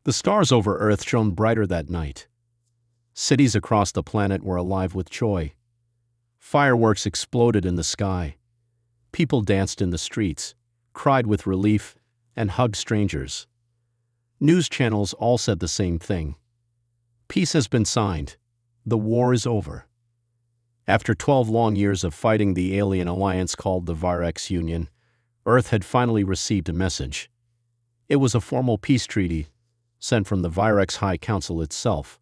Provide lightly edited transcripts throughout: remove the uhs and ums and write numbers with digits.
The stars over Earth shone brighter that night. Cities across the planet were alive with joy. Fireworks exploded in the sky. People danced in the streets, cried with relief, and hugged strangers. News channels all said the same thing. Peace has been signed. The war is over. After 12 long years of fighting the alien alliance called the Virex Union, Earth had finally received a message. It was a formal peace treaty sent from the Virex High Council itself.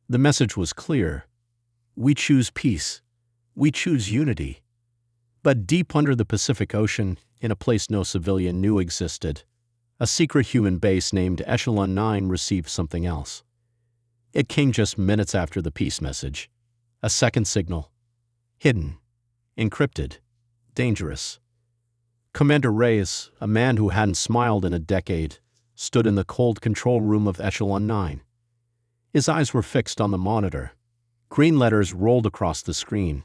The message was clear. We choose peace. We choose unity. But deep under the Pacific Ocean, in a place no civilian knew existed, a secret human base named Echelon 9 received something else. It came just minutes after the peace message. A second signal. Hidden. Encrypted. Dangerous. Commander Reyes, a man who hadn't smiled in a decade, stood in the cold control room of Echelon 9. His eyes were fixed on the monitor. Green letters rolled across the screen.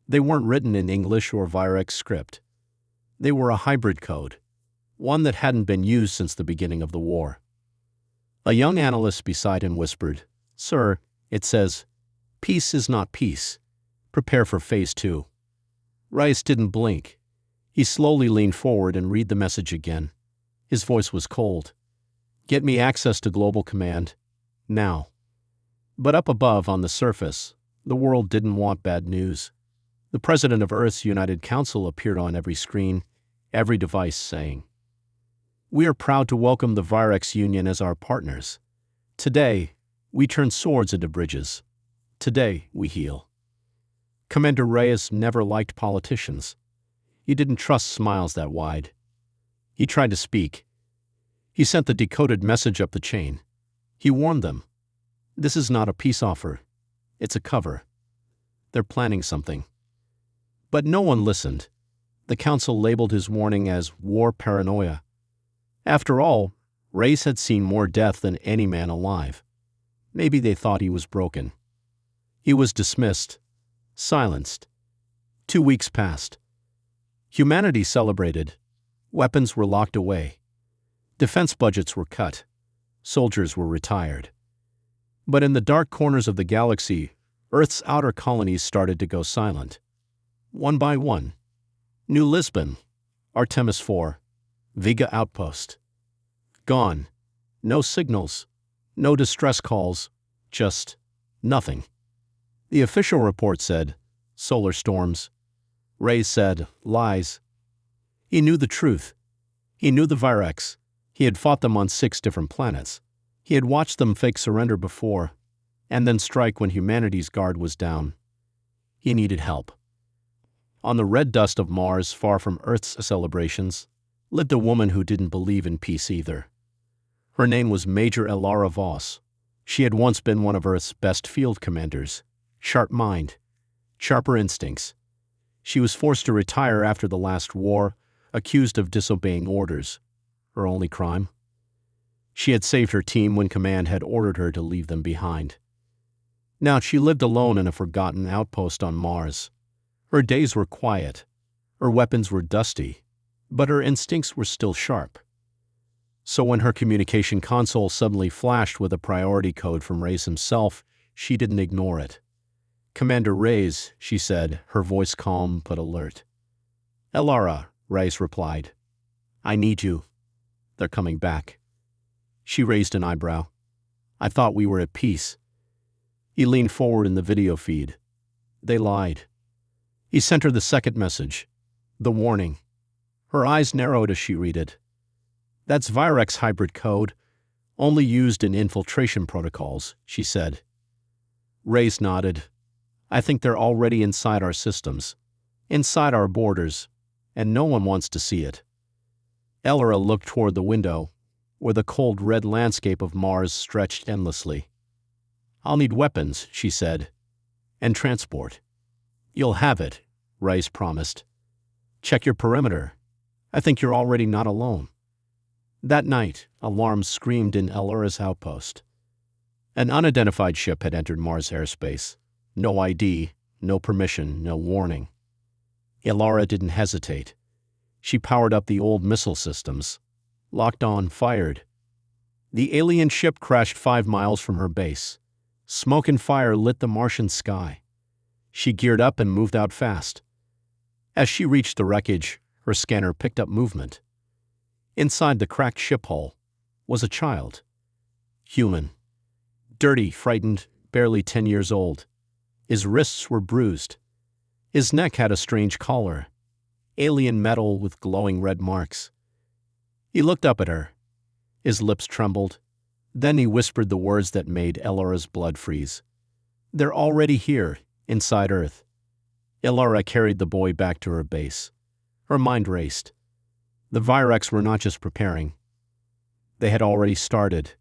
They weren't written in English or Virex script. They were a hybrid code, one that hadn't been used since the beginning of the war. A young analyst beside him whispered, "Sir, it says, peace is not peace. Prepare for Phase 2. Rice didn't blink. He slowly leaned forward and read the message again. His voice was cold. Get me access to Global Command. Now. But up above on the surface, the world didn't want bad news. The President of Earth's United Council appeared on every screen, every device saying, "We are proud to welcome the Virex Union as our partners. Today, we turn swords into bridges. Today, we heal." Commander Reyes never liked politicians. He didn't trust smiles that wide. He tried to speak. He sent the decoded message up the chain. He warned them. This is not a peace offer. It's a cover. They're planning something. But no one listened. The council labeled his warning as war paranoia. After all, Reyes had seen more death than any man alive. Maybe they thought he was broken. He was dismissed, silenced. 2 weeks passed. Humanity celebrated. Weapons were locked away. Defense budgets were cut. Soldiers were retired. But in the dark corners of the galaxy, Earth's outer colonies started to go silent. One by one. New Lisbon, Artemis 4, Vega Outpost. Gone. No signals. No distress calls. Just nothing. The official report said, solar storms. Reyes said, lies. He knew the truth. He knew the Virex. He had fought them on 6 different planets. He had watched them fake surrender before, and then strike when humanity's guard was down. He needed help. On the red dust of Mars, far from Earth's celebrations, lived a woman who didn't believe in peace either. Her name was Major Elara Voss. She had once been one of Earth's best field commanders. Sharp mind, sharper instincts. She was forced to retire after the last war, accused of disobeying orders. Her only crime? She had saved her team when command had ordered her to leave them behind. Now she lived alone in a forgotten outpost on Mars. Her days were quiet. Her weapons were dusty, but her instincts were still sharp. So when her communication console suddenly flashed with a priority code from Reyes himself, she didn't ignore it. "Commander Reyes," she said, her voice calm but alert. "Elara," Reyes replied. "I need you. They're coming back." She raised an eyebrow. "I thought we were at peace." He leaned forward in the video feed. They lied. He sent her the second message, the warning. Her eyes narrowed as she read it. "That's Virex hybrid code, only used in infiltration protocols," she said. Reyes nodded. "I think they're already inside our systems, inside our borders, and no one wants to see it." Elara looked toward the window, where the cold red landscape of Mars stretched endlessly. "I'll need weapons," she said, "and transport." "You'll have it," Reyes promised. "Check your perimeter. I think you're already not alone." That night, alarms screamed in Elara's outpost. An unidentified ship had entered Mars airspace. No ID, no permission, no warning. Elara didn't hesitate. She powered up the old missile systems. Locked on, fired. The alien ship crashed 5 miles from her base. Smoke and fire lit the Martian sky. She geared up and moved out fast. As she reached the wreckage, her scanner picked up movement. Inside the cracked ship hull was a child. Human. Dirty, frightened, barely 10 years old. His wrists were bruised. His neck had a strange collar, alien metal with glowing red marks. He looked up at her. His lips trembled. Then he whispered the words that made Elora's blood freeze. "They're already here, inside Earth." Elora carried the boy back to her base. Her mind raced. The Virex were not just preparing. They had already started.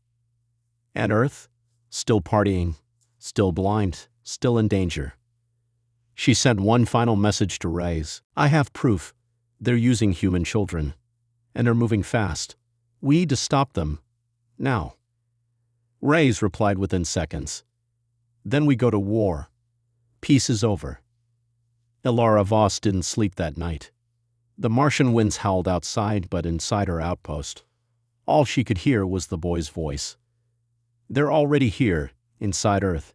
And Earth? Still partying, still blind, still in danger. She sent one final message to Reyes. "I have proof. They're using human children. And they're moving fast. We need to stop them. Now." Reyes replied within seconds. "Then we go to war. Peace is over." Elora Voss didn't sleep that night. The Martian winds howled outside, but inside her outpost, all she could hear was the boy's voice. "They're already here, inside Earth."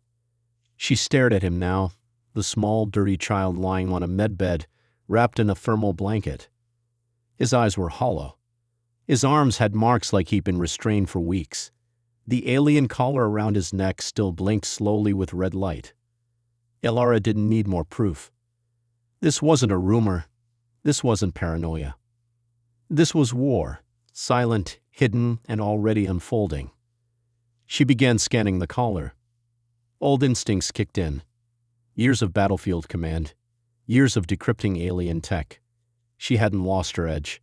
She stared at him now, the small, dirty child lying on a medbed, wrapped in a thermal blanket. His eyes were hollow. His arms had marks like he'd been restrained for weeks. The alien collar around his neck still blinked slowly with red light. Elora didn't need more proof. This wasn't a rumor. This wasn't paranoia. This was war, silent, hidden, and already unfolding. She began scanning the collar. Old instincts kicked in. Years of battlefield command. Years of decrypting alien tech. She hadn't lost her edge.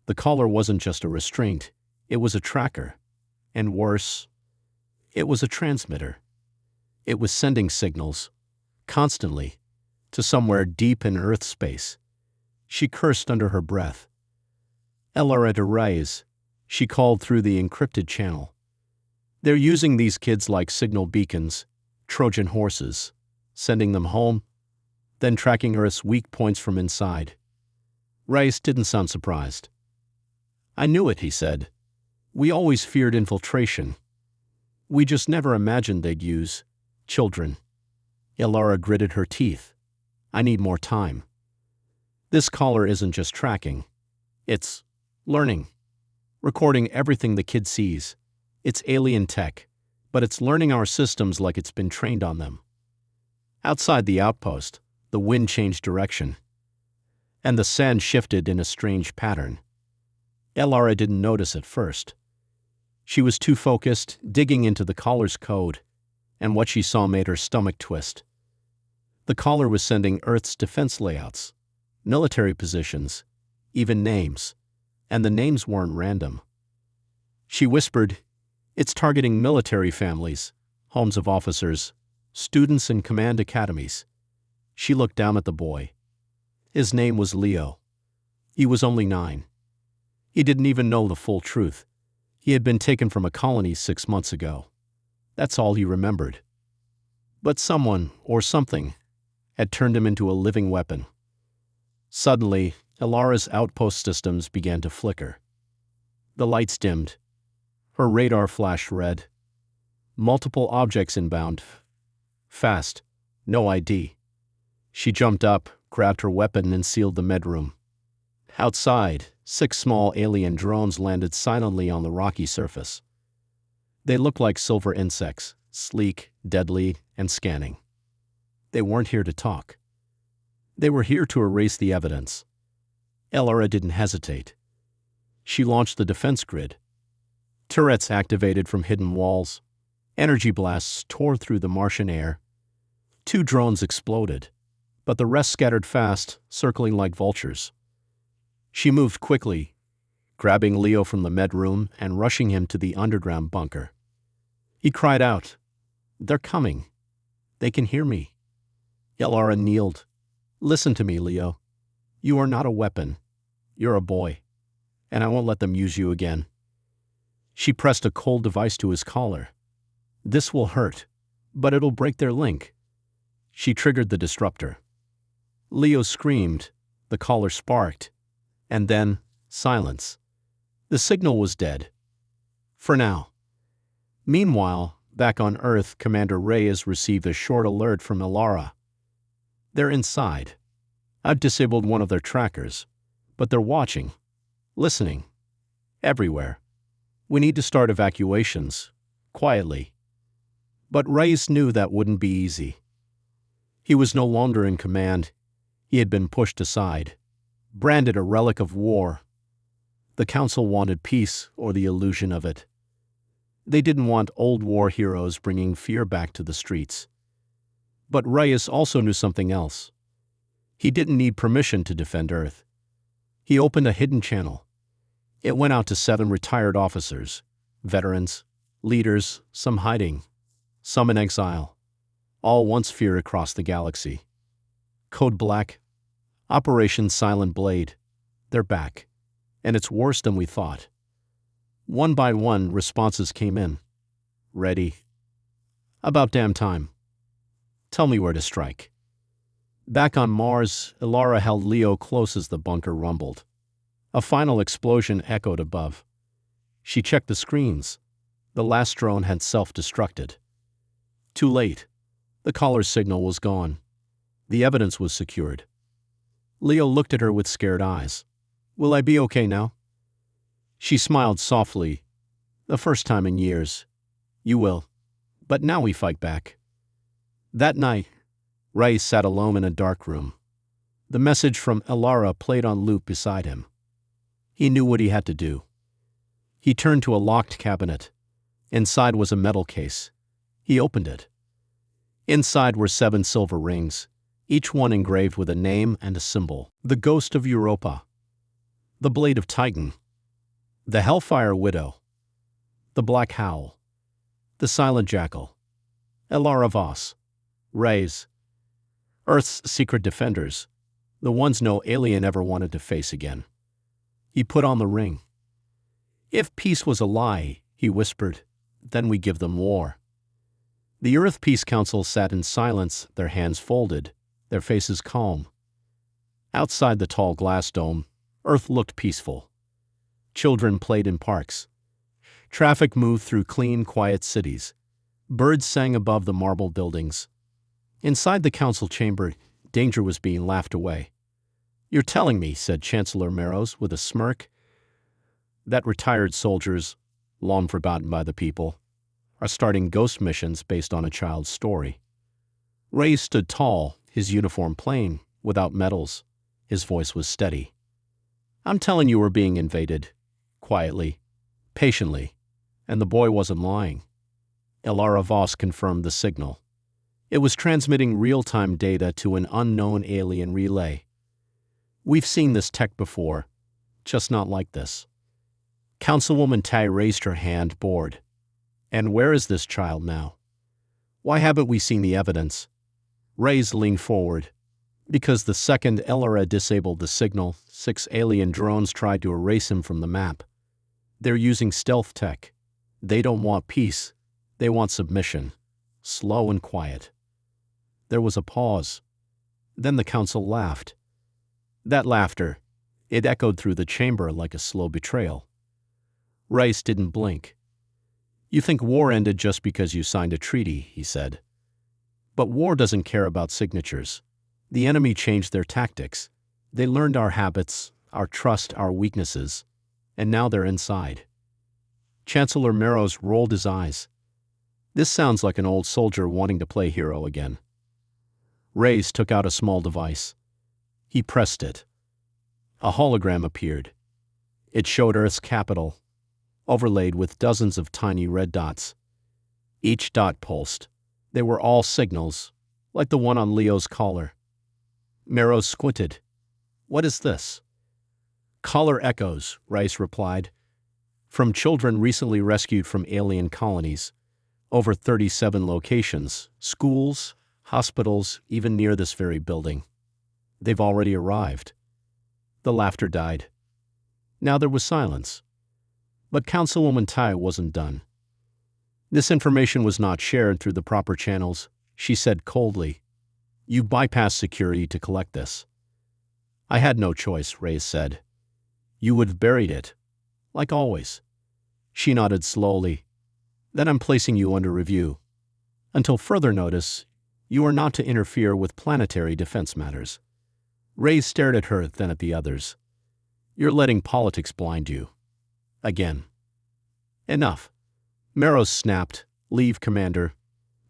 The collar wasn't just a restraint. It was a tracker. And worse, it was a transmitter. It was sending signals, constantly, to somewhere deep in Earth space. She cursed under her breath. Elora to Reyes, she called through the encrypted channel. "They're using these kids like signal beacons, Trojan horses, sending them home, then tracking Earth's weak points from inside." Reyes didn't sound surprised. "I knew it," he said. "We always feared infiltration. We just never imagined they'd use children." Elora gritted her teeth. "I need more time. This collar isn't just tracking. It's learning. Recording everything the kid sees. It's alien tech, but it's learning our systems like it's been trained on them." Outside the outpost, the wind changed direction, and the sand shifted in a strange pattern. Elora didn't notice at first. She was too focused, digging into the collar's code, and what she saw made her stomach twist. The collar was sending Earth's defense layouts, military positions, even names, and the names weren't random. She whispered, "It's targeting military families, homes of officers, students in command academies." She looked down at the boy. His name was Leo. He was only 9. He didn't even know the full truth. He had been taken from a colony 6 months ago. That's all he remembered. But someone, or something, had turned him into a living weapon. Suddenly, Elora's outpost systems began to flicker. The lights dimmed. Her radar flashed red. Multiple objects inbound. Fast. No ID. She jumped up, grabbed her weapon, and sealed the medroom. Outside, 6 small alien drones landed silently on the rocky surface. They looked like silver insects, sleek, deadly, and scanning. They weren't here to talk. They were here to erase the evidence. Elora didn't hesitate. She launched the defense grid. Turrets activated from hidden walls. Energy blasts tore through the Martian air. 2 drones exploded, but the rest scattered fast, circling like vultures. She moved quickly, grabbing Leo from the medroom and rushing him to the underground bunker. He cried out, "They're coming. They can hear me." Elora kneeled. "Listen to me, Leo. You are not a weapon. You're a boy, and I won't let them use you again." She pressed a cold device to his collar. "This will hurt, but it'll break their link." She triggered the disruptor. Leo screamed, the collar sparked, and then silence. The signal was dead. For now. Meanwhile, back on Earth, Commander Reyes received a short alert from Elara. They're inside. I've disabled one of their trackers, but they're watching, listening, everywhere. We need to start evacuations, quietly. But Reyes knew that wouldn't be easy. He was no longer in command. He had been pushed aside, branded a relic of war. The Council wanted peace or the illusion of it. They didn't want old war heroes bringing fear back to the streets. But Reyes also knew something else. He didn't need permission to defend Earth. He opened a hidden channel. It went out to 7 retired officers, veterans, leaders, some hiding, some in exile. All once feared across the galaxy. Code Black, Operation Silent Blade. They're back. And it's worse than we thought. One by one, responses came in. Ready. About damn time. Tell me where to strike. Back on Mars, Elara held Leo close as the bunker rumbled. A final explosion echoed above. She checked the screens. The last drone had self-destructed. Too late. The caller's signal was gone. The evidence was secured. Leo looked at her with scared eyes. Will I be okay now? She smiled softly. The first time in years. You will. But now we fight back. That night, Reyes sat alone in a dark room. The message from Elara played on loop beside him. He knew what he had to do. He turned to a locked cabinet. Inside was a metal case. He opened it. Inside were 7 silver rings, each one engraved with a name and a symbol. The Ghost of Europa. The Blade of Titan. The Hellfire Widow. The Black Howl. The Silent Jackal. Elara Voss. Reyes. Earth's secret defenders. The ones no alien ever wanted to face again. He put on the ring. If peace was a lie, he whispered, then we give them war. The Earth Peace Council sat in silence, their hands folded, their faces calm. Outside the tall glass dome, Earth looked peaceful. Children played in parks. Traffic moved through clean, quiet cities. Birds sang above the marble buildings. Inside the council chamber, danger was being laughed away. You're telling me, said Chancellor Meros with a smirk, that retired soldiers, long forgotten by the people, are starting ghost missions based on a child's story. Reyes stood tall, his uniform plain, without medals. His voice was steady. I'm telling you we're being invaded. Quietly, patiently, and the boy wasn't lying. Elara Voss confirmed the signal. It was transmitting real-time data to an unknown alien relay. We've seen this tech before, just not like this. Councilwoman Tai raised her hand, bored. And where is this child now? Why haven't we seen the evidence? Reyes leaned forward. Because the second Elara disabled the signal, 6 alien drones tried to erase him from the map. They're using stealth tech. They don't want peace. They want submission. Slow and quiet. There was a pause. Then the council laughed. That laughter, it echoed through the chamber like a slow betrayal. Reyes didn't blink. You think war ended just because you signed a treaty, he said. But war doesn't care about signatures. The enemy changed their tactics. They learned our habits, our trust, our weaknesses, and now they're inside. Chancellor Meros rolled his eyes. This sounds like an old soldier wanting to play hero again. Reyes took out a small device. He pressed it. A hologram appeared. It showed Earth's capital, overlaid with dozens of tiny red dots. Each dot pulsed. They were all signals, like the one on Leo's collar. Meros squinted. What is this? Collar echoes, Reyes replied. From children recently rescued from alien colonies. Over 37 locations, schools, hospitals, even near this very building. They've already arrived. The laughter died. Now there was silence. But Councilwoman Tai wasn't done. This information was not shared through the proper channels, she said coldly. You bypassed security to collect this. I had no choice, Reyes said. You would have buried it. Like always. She nodded slowly. Then I'm placing you under review. Until further notice, you are not to interfere with planetary defense matters. Ray stared at her, then at the others. You're letting politics blind you. Again. Enough. Meros snapped. Leave, Commander,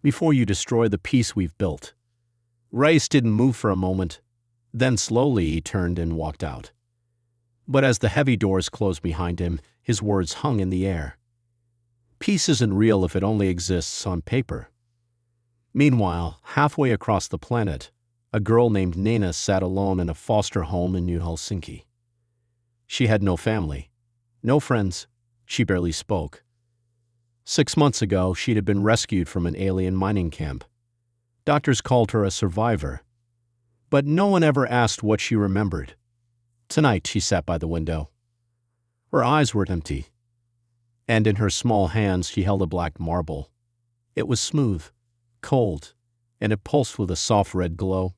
before you destroy the peace we've built. Reyes didn't move for a moment. Then slowly he turned and walked out. But as the heavy doors closed behind him, his words hung in the air. Peace isn't real if it only exists on paper. Meanwhile, halfway across the planet, a girl named Nena sat alone in a foster home in New Helsinki. She had no family, no friends. She barely spoke. 6 months ago, she'd have been rescued from an alien mining camp. Doctors called her a survivor. But no one ever asked what she remembered. Tonight, she sat by the window. Her eyes were empty. And in her small hands, she held a black marble. It was smooth, cold, and it pulsed with a soft red glow.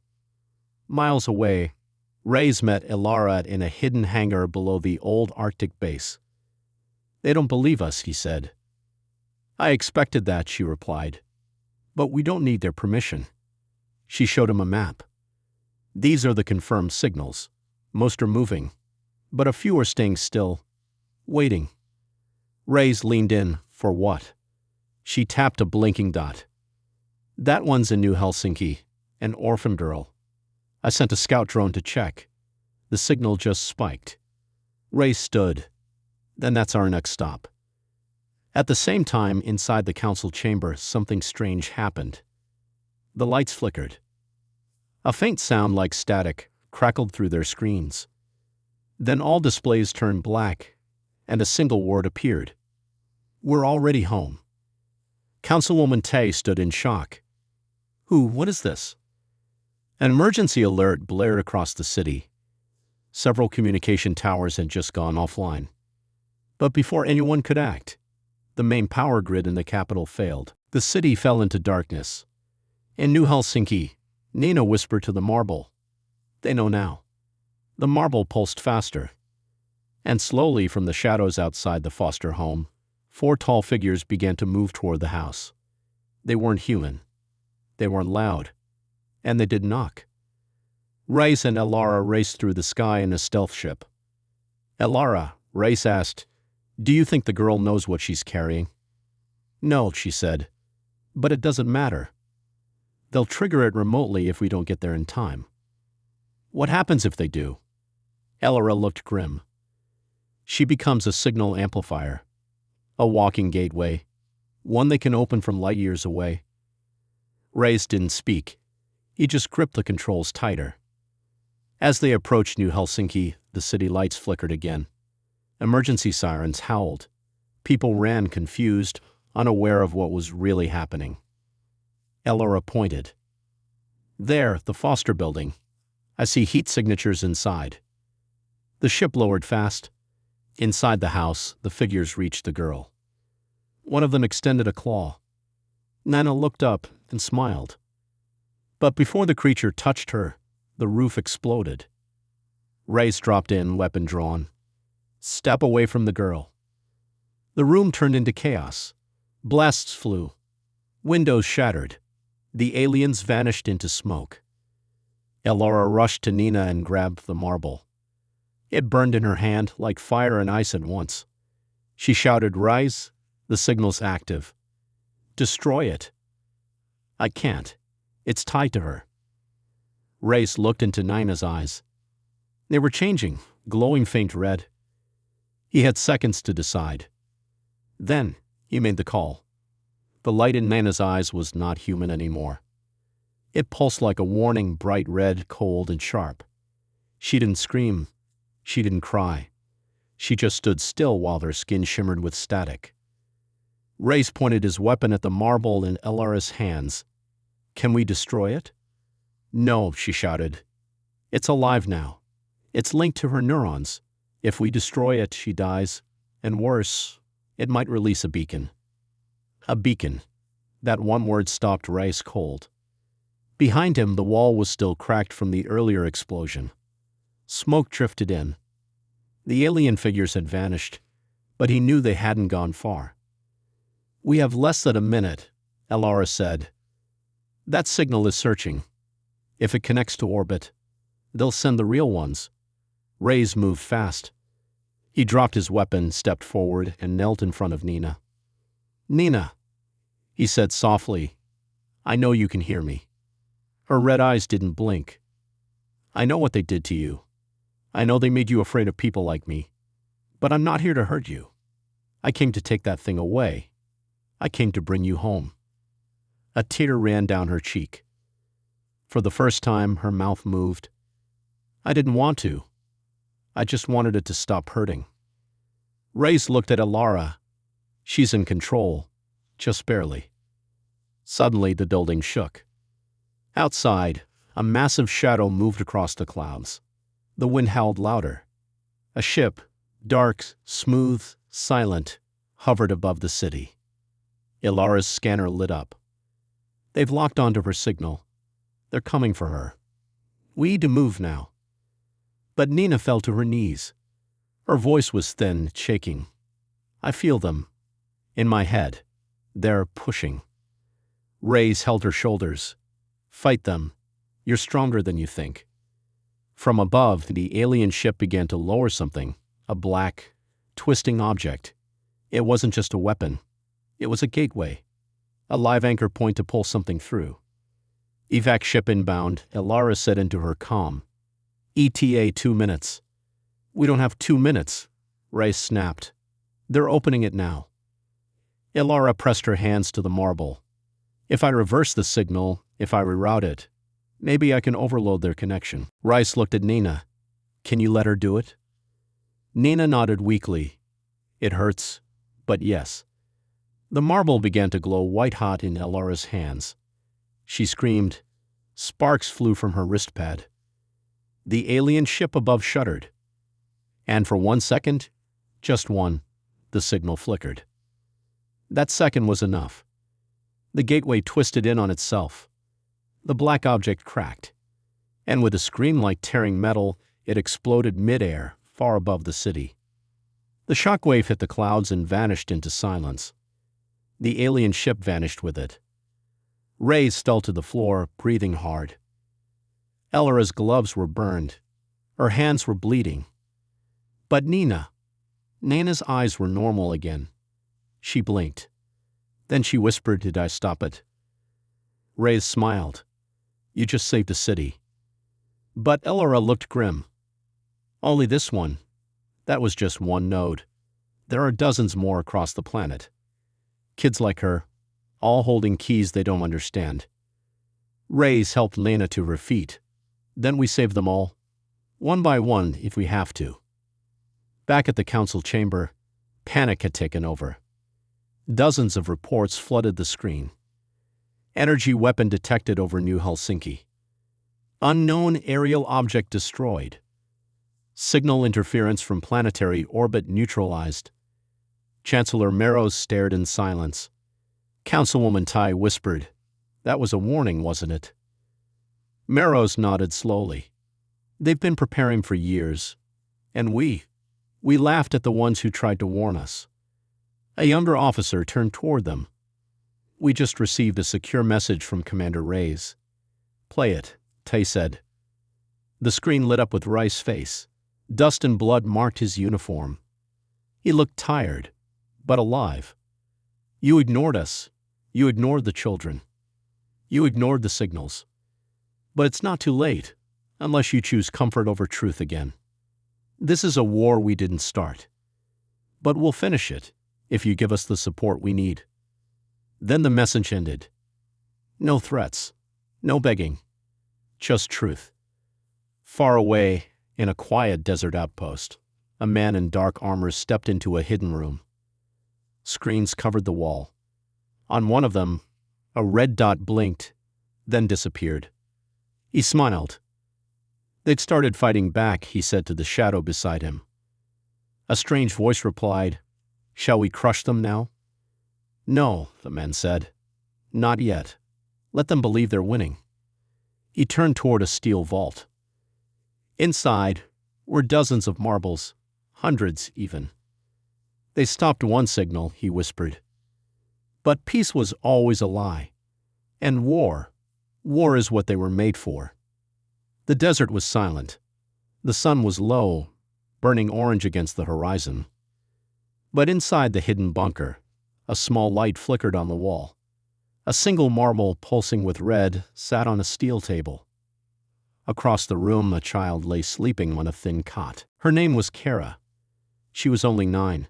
Miles away, Reyes met Elara in a hidden hangar below the old Arctic base. They don't believe us, he said. I expected that, she replied. But we don't need their permission. She showed him a map. These are the confirmed signals. Most are moving, but a few are staying still, waiting. Reyes leaned in. For what? She tapped a blinking dot. That one's in New Helsinki, an orphan girl. I sent a scout drone to check. The signal just spiked. Reyes stood. Then that's our next stop. At the same time, inside the council chamber, something strange happened. The lights flickered. A faint sound like static crackled through their screens. Then all displays turned black, and a single word appeared. We're already home. Councilwoman Tay stood in shock. What is this? An emergency alert blared across the city. Several communication towers had just gone offline. But before anyone could act, the main power grid in the capital failed. The city fell into darkness. In New Helsinki, Nina whispered to the marble. They know now. The marble pulsed faster. And slowly from the shadows outside the foster home, 4 tall figures began to move toward the house. They weren't human. They weren't loud. And they didn't knock. Reyes and Elara raced through the sky in a stealth ship. Elara, Reyes asked, do you think the girl knows what she's carrying? No, she said. But it doesn't matter. They'll trigger it remotely if we don't get there in time. What happens if they do? Elara looked grim. She becomes a signal amplifier. A walking gateway. One they can open from light years away. Reyes didn't speak. He just gripped the controls tighter. As they approached New Helsinki, the city lights flickered again. Emergency sirens howled. People ran confused, unaware of what was really happening. Elara pointed. There, the Foster building. I see heat signatures inside. The ship lowered fast. Inside the house, the figures reached the girl. One of them extended a claw. Nana looked up and smiled. But before the creature touched her, the roof exploded. Reyes dropped in, weapon drawn. Step away from the girl. The room turned into chaos. Blasts flew. Windows shattered. The aliens vanished into smoke. Elara rushed to Nina and grabbed the marble. It burned in her hand like fire and ice at once. She shouted, Rise, the signal's active. Destroy it. I can't. It's tied to her. Reyes looked into Nina's eyes. They were changing, glowing faint red. He had seconds to decide. Then he made the call. The light in Nina's eyes was not human anymore. It pulsed like a warning, bright red, cold and sharp. She didn't scream. She didn't cry. She just stood still while her skin shimmered with static. Reyes pointed his weapon at the marble in Elara's hands. Can we destroy it? No, she shouted. It's alive now. It's linked to her neurons. If we destroy it, she dies. And worse, it might release a beacon. A beacon. That one word stopped Reyes cold. Behind him, the wall was still cracked from the earlier explosion. Smoke drifted in. The alien figures had vanished, but he knew they hadn't gone far. "We have less than a minute," Elara said. "That signal is searching. If it connects to orbit, they'll send the real ones." Reyes moved fast. He dropped his weapon, stepped forward, and knelt in front of Nina. "Nina," he said softly, "I know you can hear me." Her red eyes didn't blink. "I know what they did to you. I know they made you afraid of people like me. But I'm not here to hurt you. I came to take that thing away. I came to bring you home." A tear ran down her cheek. For the first time, her mouth moved. "I didn't want to. I just wanted it to stop hurting." Reyes looked at Elara. "She's in control, just barely." Suddenly, the building shook. Outside, a massive shadow moved across the clouds. The wind howled louder. A ship, dark, smooth, silent, hovered above the city. Elara's scanner lit up. "They've locked onto her signal. They're coming for her. We need to move now." But Nina fell to her knees. Her voice was thin, shaking. "I feel them. In my head. They're pushing." Reyes held her shoulders. "Fight them. You're stronger than you think." From above, the alien ship began to lower something, a black, twisting object. It wasn't just a weapon. It was a gateway, a live anchor point to pull something through. "Evac ship inbound," Elara said into her comm. "ETA 2 minutes." "We don't have 2 minutes," Reyes snapped. "They're opening it now." Elara pressed her hands to the marble. "If I reverse the signal, if I reroute it, maybe I can overload their connection." Reyes looked at Nina. "Can you let her do it?" Nina nodded weakly. "It hurts, but yes." The marble began to glow white-hot in Elara's hands. She screamed. Sparks flew from her wristpad. The alien ship above shuddered. And for 1 second, just one, the signal flickered. That second was enough. The gateway twisted in on itself. The black object cracked. And with a scream like tearing metal, it exploded midair, far above the city. The shockwave hit the clouds and vanished into silence. The alien ship vanished with it. Reyes fell to the floor, breathing hard. Elara's gloves were burned. Her hands were bleeding. But Nina's eyes were normal again. She blinked. Then she whispered, "Did I stop it?" Reyes smiled. "You just saved the city." But Elara looked grim. "Only this one. That was just one node. There are dozens more across the planet. Kids like her, all holding keys they don't understand." Reyes helped Lena to her feet. "Then we save them all. One by one, if we have to." Back at the council chamber, panic had taken over. Dozens of reports flooded the screen. Energy weapon detected over New Helsinki. Unknown aerial object destroyed. Signal interference from planetary orbit neutralized. Chancellor Merrows stared in silence. Councilwoman Tai whispered, "That was a warning, wasn't it?" Merrows nodded slowly. "They've been preparing for years. And we laughed at the ones who tried to warn us." A younger officer turned toward them. "We just received a secure message from Commander Reyes." "Play it," Tai said. The screen lit up with Reyes' face. Dust and blood marked his uniform. He looked tired, but alive. "You ignored us. You ignored the children. You ignored the signals. But it's not too late, unless you choose comfort over truth again. This is a war we didn't start. But we'll finish it, if you give us the support we need." Then the message ended. No threats, no begging, just truth. Far away, in a quiet desert outpost, a man in dark armor stepped into a hidden room. Screens covered the wall. On one of them, a red dot blinked, then disappeared. He smiled. "They'd started fighting back," he said to the shadow beside him. A strange voice replied, "Shall we crush them now?" "No," the man said. "Not yet. Let them believe they're winning." He turned toward a steel vault. Inside were dozens of marbles, hundreds even. They stopped one signal, he whispered. But peace was always a lie. And war is what they were made for. The desert was silent. The sun was low, burning orange against the horizon. But inside the hidden bunker, a small light flickered on the wall. A single marble pulsing with red sat on a steel table. Across the room, a child lay sleeping on a thin cot. Her name was Kara. She was only 9.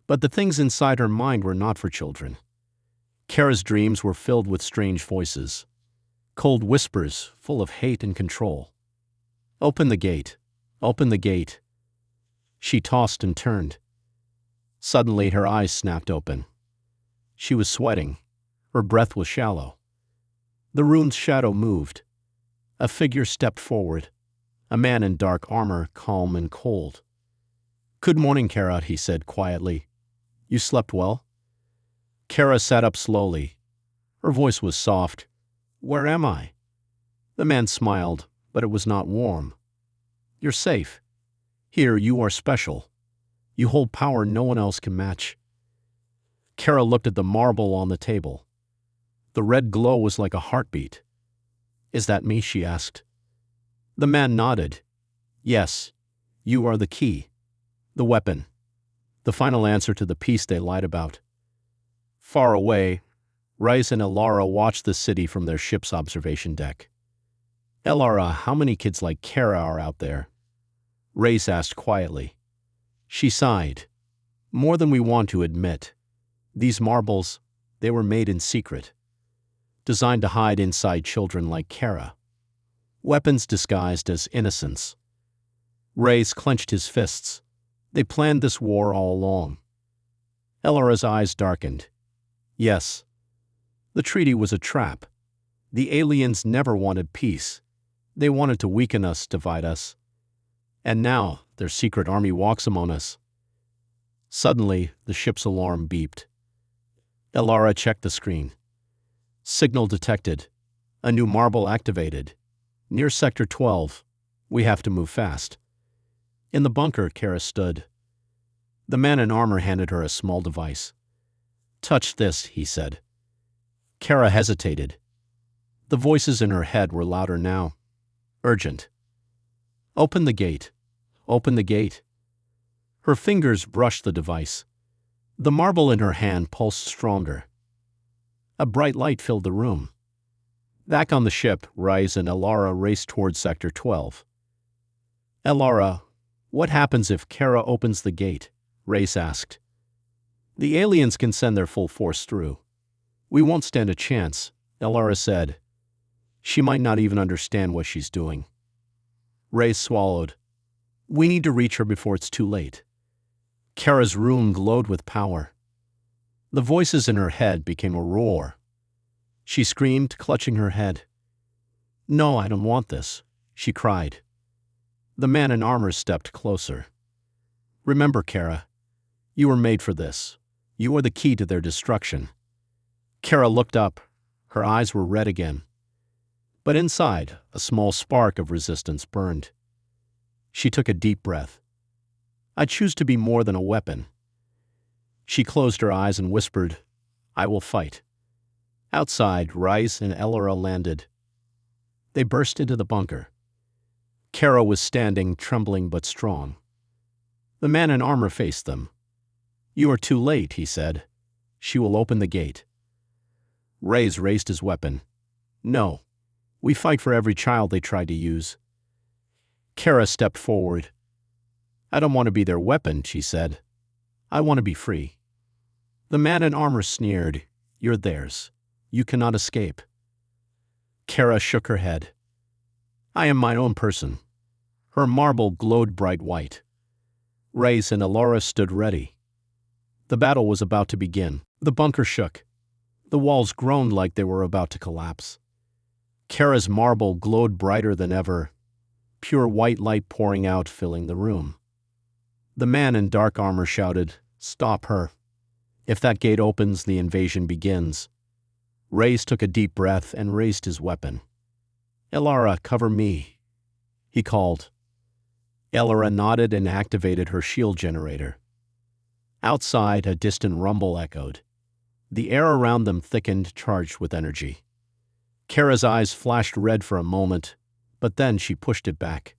But the things inside her mind were not for children. Kara's dreams were filled with strange voices, cold whispers full of hate and control. "Open the gate. Open the gate." She tossed and turned. Suddenly, her eyes snapped open. She was sweating. Her breath was shallow. The room's shadow moved. A figure stepped forward, a man in dark armor, calm and cold. "Good morning, Kara," he said quietly. "You slept well?" Kara sat up slowly. Her voice was soft. "Where am I?" The man smiled, but it was not warm. "You're safe. Here, you are special. You hold power no one else can match." Kara looked at the marble on the table. The red glow was like a heartbeat. "Is that me?" she asked. The man nodded. "Yes, you are the key, the weapon, the final answer to the peace they lied about." Far away, Rice and Elara watched the city from their ship's observation deck. "Elara, how many kids like Kara are out there?" Rice asked quietly. She sighed. "More than we want to admit. These marbles, they were made in secret, designed to hide inside children like Kara. Weapons disguised as innocence." Rice clenched his fists. "They planned this war all along." Elara's eyes darkened. "Yes. The treaty was a trap. The aliens never wanted peace. They wanted to weaken us, divide us. And now their secret army walks among us." Suddenly, the ship's alarm beeped. Elara checked the screen. "Signal detected. A new marble activated. Near Sector 12. We have to move fast." In the bunker, Kara stood. The man in armor handed her a small device. "Touch this," he said. Kara hesitated. The voices in her head were louder now. Urgent. "Open the gate. Open the gate." Her fingers brushed the device. The marble in her hand pulsed stronger. A bright light filled the room. Back on the ship, Rice and Elara raced toward Sector 12. "Elara, what happens if Kara opens the gate?" Rice asked. "The aliens can send their full force through. We won't stand a chance," Elara said. "She might not even understand what she's doing." Rice swallowed. "We need to reach her before it's too late." Kara's room glowed with power. The voices in her head became a roar. She screamed, clutching her head. "No, I don't want this," she cried. The man in armor stepped closer. "Remember, Kara, you were made for this. You are the key to their destruction." Kara looked up. Her eyes were red again. But inside, a small spark of resistance burned. She took a deep breath. "I choose to be more than a weapon." She closed her eyes and whispered, "I will fight." Outside, Rice and Elara landed. They burst into the bunker. Kara was standing, trembling but strong. The man in armor faced them. "You are too late," he said. "She will open the gate." Rice raised his weapon. "No. We fight for every child they tried to use." Kara stepped forward. "I don't want to be their weapon," she said. "I want to be free." The man in armor sneered. "You're theirs. You cannot escape." Kara shook her head. "I am my own person." Her marble glowed bright white. Rice and Elara stood ready. The battle was about to begin. The bunker shook. The walls groaned like they were about to collapse. Kara's marble glowed brighter than ever, pure white light pouring out, filling the room. The man in dark armor shouted, "Stop her. If that gate opens, the invasion begins." Rice took a deep breath and raised his weapon. "Elara, cover me," he called. Elara nodded and activated her shield generator. Outside, a distant rumble echoed. The air around them thickened, charged with energy. Kara's eyes flashed red for a moment, but then she pushed it back.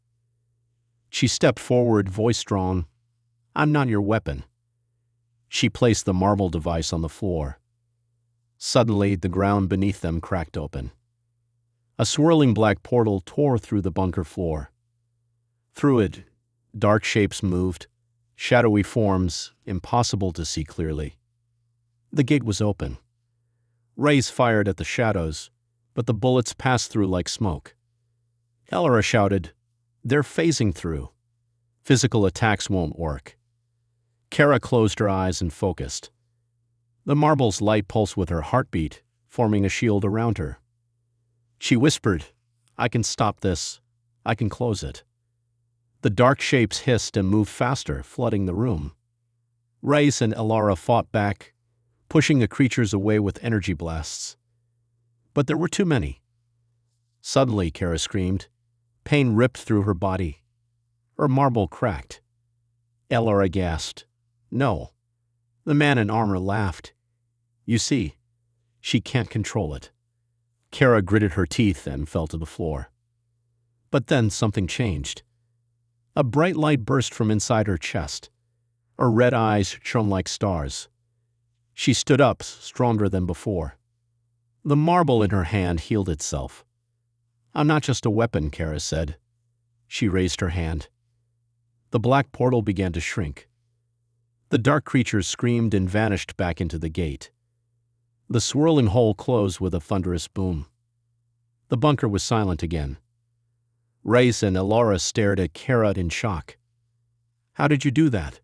She stepped forward, voice strong. "I'm not your weapon." She placed the marble device on the floor. Suddenly, the ground beneath them cracked open. A swirling black portal tore through the bunker floor. Through it, dark shapes moved, shadowy forms, impossible to see clearly. The gate was open. Rays fired at the shadows, but the bullets passed through like smoke. Elora shouted, "They're phasing through. Physical attacks won't work." Kara closed her eyes and focused. The marble's light pulsed with her heartbeat, forming a shield around her. She whispered, "I can stop this. I can close it." The dark shapes hissed and moved faster, flooding the room. Race and Elora fought back, pushing the creatures away with energy blasts. But there were too many. Suddenly, Kara screamed. Pain ripped through her body. Her marble cracked. Elora gasped. "No." The man in armor laughed. "You see, she can't control it." Kara gritted her teeth and fell to the floor. But then something changed. A bright light burst from inside her chest. Her red eyes shone like stars. She stood up, stronger than before. The marble in her hand healed itself. "I'm not just a weapon," Kara said. She raised her hand. The black portal began to shrink. The dark creatures screamed and vanished back into the gate. The swirling hole closed with a thunderous boom. The bunker was silent again. Race and Elora stared at Kara in shock. "How did you do that?"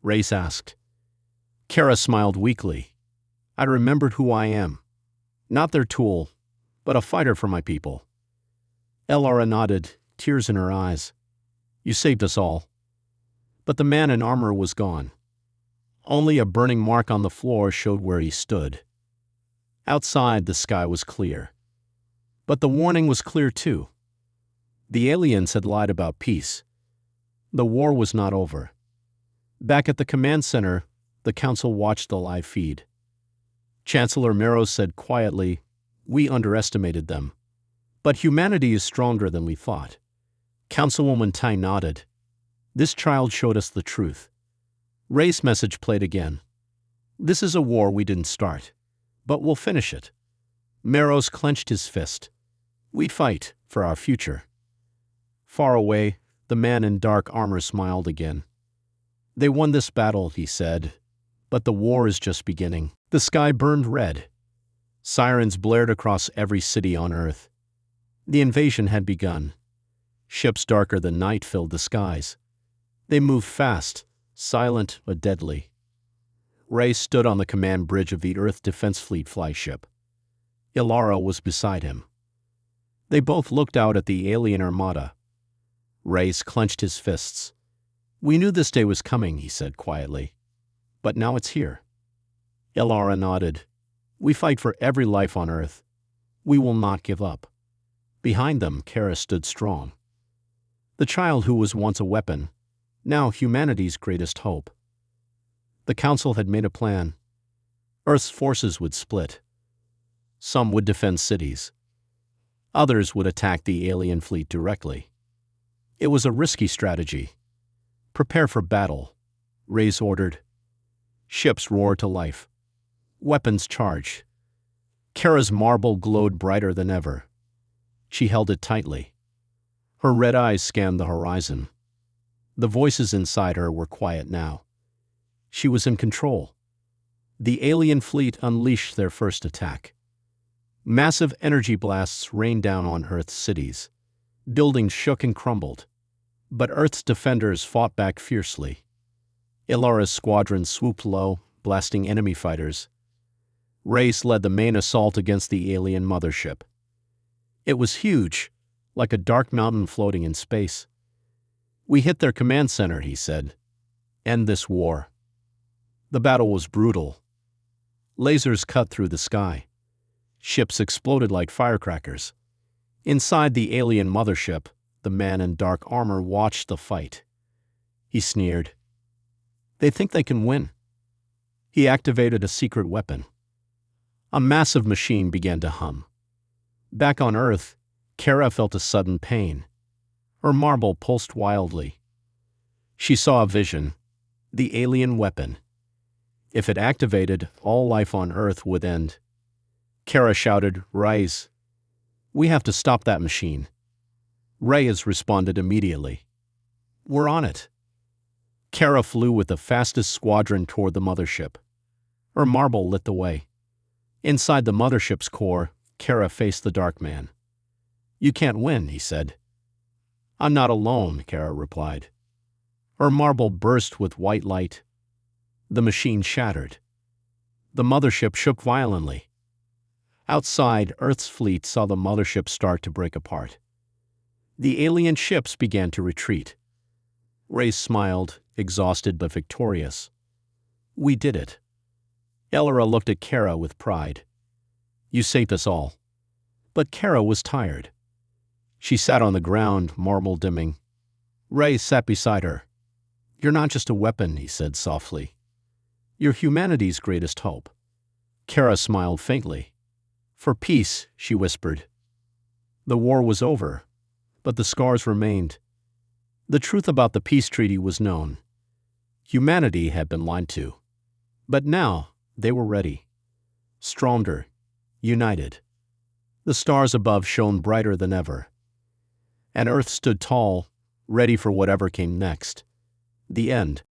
Race asked. Kara smiled weakly. "I remembered who I am. Not their tool, but a fighter for my people." Elora nodded, tears in her eyes. "You saved us all." But the man in armor was gone. Only a burning mark on the floor showed where he stood. Outside, the sky was clear. But the warning was clear too. The aliens had lied about peace. The war was not over. Back at the command center, the council watched the live feed. Chancellor Meros said quietly, "We underestimated them. But humanity is stronger than we thought." Councilwoman Tai nodded. "This child showed us the truth." Ray's message played again. "This is a war we didn't start, but we'll finish it." Meros clenched his fist. "We fight for our future." Far away, the man in dark armor smiled again. "They won this battle," he said, "but the war is just beginning." The sky burned red. Sirens blared across every city on Earth. The invasion had begun. Ships darker than night filled the skies. They moved fast, silent but deadly. Ray stood on the command bridge of the Earth Defense Fleet flagship. Elora was beside him. They both looked out at the alien armada. Reyes clenched his fists. "We knew this day was coming," he said quietly. "But now it's here." Elora nodded. "We fight for every life on Earth. We will not give up." Behind them, Kara stood strong. The child who was once a weapon, now humanity's greatest hope. The Council had made a plan. Earth's forces would split. Some would defend cities. Others would attack the alien fleet directly. It was a risky strategy. "Prepare for battle," Reyes ordered. Ships roared to life. Weapons charged. Kara's marble glowed brighter than ever. She held it tightly. Her red eyes scanned the horizon. The voices inside her were quiet now. She was in control. The alien fleet unleashed their first attack. Massive energy blasts rained down on Earth's cities. Buildings shook and crumbled. But Earth's defenders fought back fiercely. Elora's squadron swooped low, blasting enemy fighters. Reyes led the main assault against the alien mothership. It was huge, like a dark mountain floating in space. "We hit their command center," he said. "End this war." The battle was brutal. Lasers cut through the sky. Ships exploded like firecrackers. Inside the alien mothership, the man in dark armor watched the fight. He sneered. "They think they can win. He activated a secret weapon. A massive machine began to hum. Back on Earth, Kara felt a sudden pain. Her marble pulsed wildly. She saw a vision, the alien weapon. If it activated, all life on Earth would end. Kara shouted, "Rise! We have to stop that machine." Reyes responded immediately. "We're on it." Kara flew with the fastest squadron toward the mothership. Her marble lit the way. Inside the mothership's core, Kara faced the Dark Man. "You can't win," he said. "I'm not alone," Kara replied. Her marble burst with white light. The machine shattered. The mothership shook violently. Outside, Earth's fleet saw the mothership start to break apart. The alien ships began to retreat. Reyes smiled, exhausted but victorious. "We did it." Elora looked at Kara with pride. "You saved us all." But Kara was tired. She sat on the ground, marble dimming. Reyes sat beside her. "You're not just a weapon," he said softly. "You're humanity's greatest hope." Kara smiled faintly. "For peace," she whispered. The war was over, but the scars remained. The truth about the peace treaty was known. Humanity had been lied to. But now they were ready. Stronger, united. The stars above shone brighter than ever. And Earth stood tall, ready for whatever came next. The end.